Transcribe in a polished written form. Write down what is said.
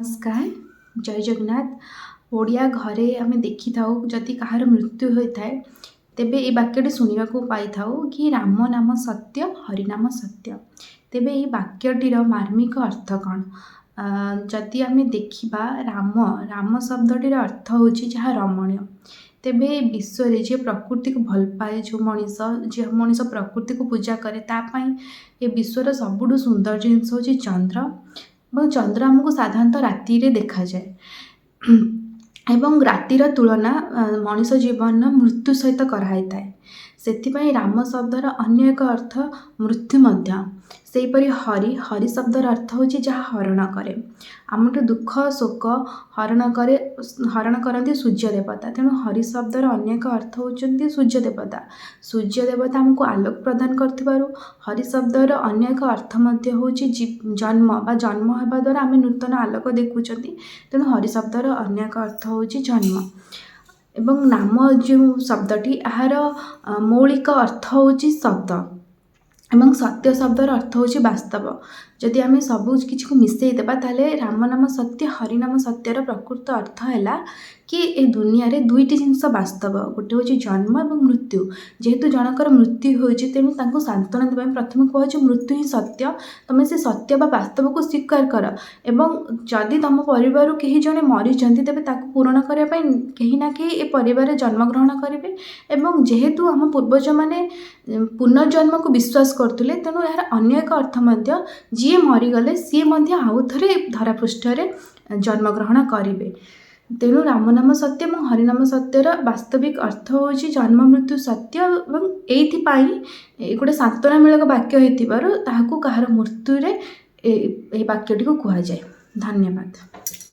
नमस्कार जय जगन्नाथ ओडिया घरे आम देखि था जदि कहार मृत्यु होता है तेबे ये वाक्यटी शुणा पाई था कि राम नाम सत्य हरिनाम सत्य। तेबे ये वाक्यटीर मार्मिक अर्थ कौन जदि आम देखा राम राम शब्दटीर अर्थ हूँ जहाँ रमणीय। तेबे विश्व जे प्रकृति को भल पाए जो मनीष प्रकृति को पूजा करे तापाई ये विश्वर सबुठ सुंदर जिनस हूँ चंद्र और चंद्र आमको साधारणतः राति देखा जाए एवं रातिर तुलना मनीष जीवन मृत्यु सहित कराई थाए। से राम शब्दर अन्य एक अर्थ मृत्यु मध्य सेहीपरि हरि हरि शब्दर अर्थ हूँ जहाँ हरण करे आमठू दुख शोक हरण करती सूर्य देवता। तेणु हरि शब्दर अन्य एक अर्थ होती सूर्य देवता। सूर्य देवता आमको आलोक प्रदान कर हरि शब्दर अन्य एक अर्थ हूँ जन्म बा जन्म होगा द्वारा आम नूतन आलोक देखुं। तेणु हरि शब्दर अन्य एक अर्थ हूँ जन्म एवं नाम जो शब्दटी यार मौलिक अर्थ हूँ शब्द एवं सत्य शब्दर अर्थ हूँ वास्तव। जदि आम सबू किसी को मिसई देबा ताले राम नाम सत्य हरिनाम सत्यर प्रकृत अर्थ है कि ए दुनिया रे दुईटी जिनस वास्तव गोटे हूँ जन्म और मृत्यु। जेहेतु जनकर मृत्यु होती तेणु तांको सांत्वना देवाई प्रथम कह मृत्यु ही सत्य तुम से सत्य बा वास्तव को स्वीकार कर एवं जदि तुम परिवार कहीं जड़े मरी तेज पूरण करने कहीं ना कहीं ए परिवार जन्मग्रहण करेंगे। एवं जेहेतु आम पूर्वज मैंने पुनर्जन्म को विश्वास करते तेणु यार अन्य एक अर्थ जी मरीगले सी आउ थे धरापृष्ठ जन्मग्रहण करेंगे। तेणु राम नाम सत्य और हरिनाम सत्यर वास्तविक अर्थ हूँ जन्म मृत्यु सत्य और ये गोटे सांत्वनामूलक वाक्य होती कहार मृत्यु वाक्यटी को कहुए। धन्यवाद।